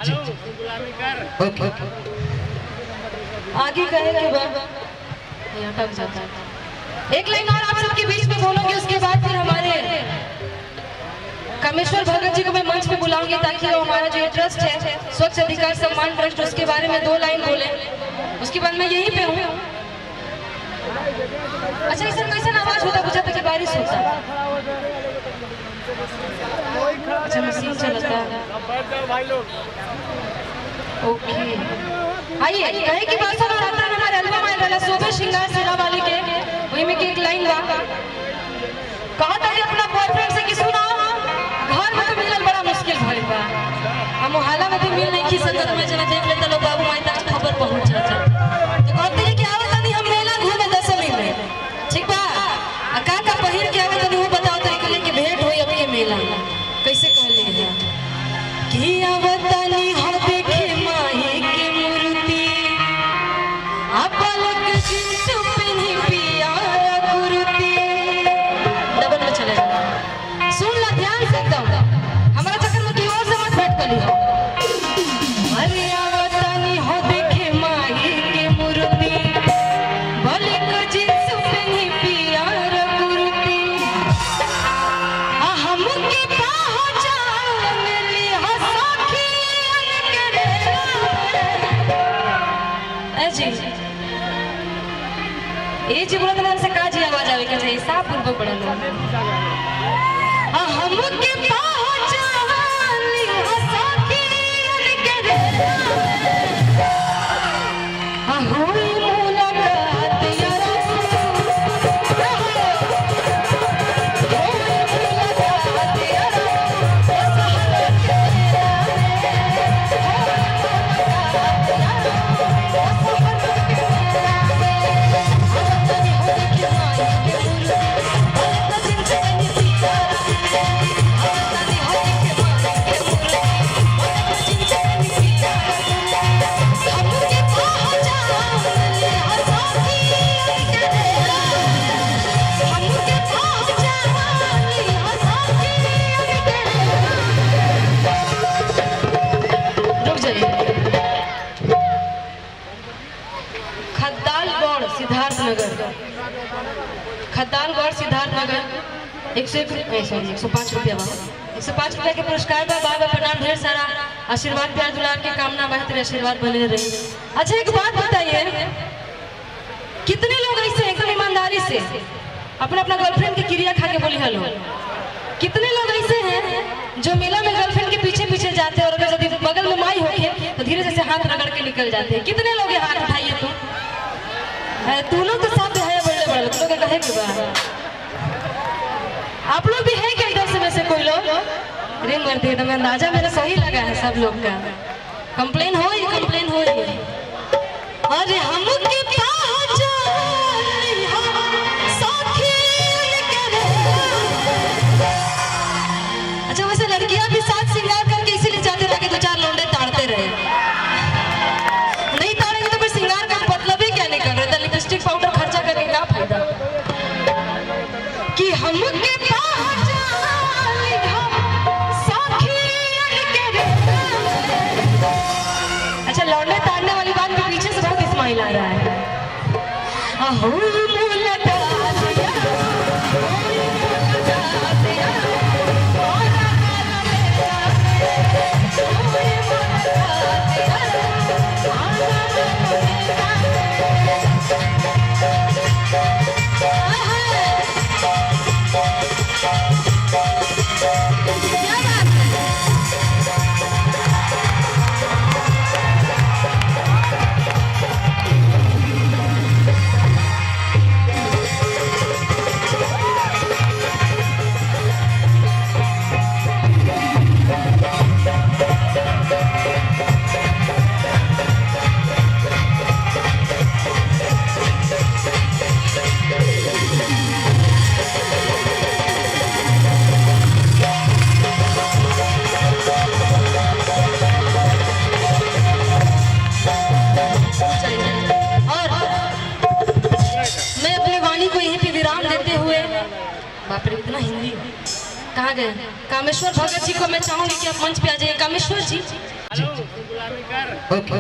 ओके आगे कहे कि ये अटक जाता है। एक लाइन और आप सबके बीच में बोलूंगी, उसके बाद फिर हमारे कामेश्वर भगत जी को मैं मंच पे बुलाऊंगी ताकि वो हमारा जो ट्रस्ट है स्वच्छ अधिकार सम्मान ट्रस्ट, उसके बारे में 2 लाइन बोले। उसके बाद मैं यहीं पे हूँ। अच्छा ऐसा कैसा आवाज होता बुझा था कि बारिश होता। अच्छा मशीन चलता ओके। आइए कहे कि बात सुनो रात में हमारे एल्बम आए वाला सोबे श्रृंगार सिरा वाली के वही में के एक लाइन बा कहा था अपना बॉयफ्रेंड से कि सुना घर में तो मिलल बड़ा मुश्किल भइल बा, हम मोहल्ला में भी मिल नहीं की संगत में जना देख लेता लोग बाबू माई तक खबर पहुंच जाता। तो कहते हैं कि आवत नहीं हम मेला घूमे दशमी में, ठीक बा का पहिर के आवत नहीं वो बताओ तो के लिए कि भेंट होई अब के मेला कैसे कहले है कि आवत नहीं हो देखे माई के मूर्ति अपलक जींस पहनी पिया कुर्ती। डबल में चले सुन ला ध्यान से एकदम, हमारा चक्कर में की और से मत बैठ कर लियो। अरे आवत नहीं हो देखे माई के मूर्ति बलक जींस पहनी पिया कुर्ती हमके पहचान ली हसखी जी ये जी बोला से काजी आवाज आवे के चाहिए साफ पूर्व पड़ल हमके पहचान ली हसखी होई मुलाकात यारा खद्दालगढ़ सिद्धार्थनगर 105 रुपया 105 रुपया के पुरस्कार का बाबा प्रणाम, ढेर सारा आशीर्वाद प्यार दुलार के कामना बेहतर आशीर्वाद बने रहे। अच्छा एक बात बताइए, कितने लोग ऐसे एकदम ईमानदारी से अपना अपना गर्लफ्रेंड की क्रिया खा के बोली हेलो? कितने लोग ऐसे हैं जो मेला में गर्लफ्रेंड के पीछे पीछे जाते हैं और अगर यदि बगल में माई होके तो धीरे से हाथ रगड़ के निकल जाते हैं? कितने लोग ये हाथ उठाइए तू लोग तो साथ है बड़े बड़े लोग का कहे कि बा आप लोग भी है क्या इधर से कोई लोग रिंग करती है? तो मैं अंदाजा मेरा सही लगा है सब लोग का। कंप्लेन हो अरे हमके अच्छा वैसे लड़कियां भी साथ श्रृंगार करके इसीलिए जाते रहे कि 2-4 लौंडे ताड़ते रहे, नहीं ताड़ेंगे तो फिर श्रृंगार का मतलब ही क्या नहीं कर रहे थे? लिपस्टिक पाउडर खर्चा करके क्या फायदा कि हमके अच्छा लौंडे ताड़ने वाली बात भी पीछे से बहुत इस्माइल आ रहा है। बाप रे इतना हिंदी कहाँ गए? कामेश्वर भगत जी को मैं चाहूंगी कि आप मंच पे आ जाइए। कामेश्वर जी ओके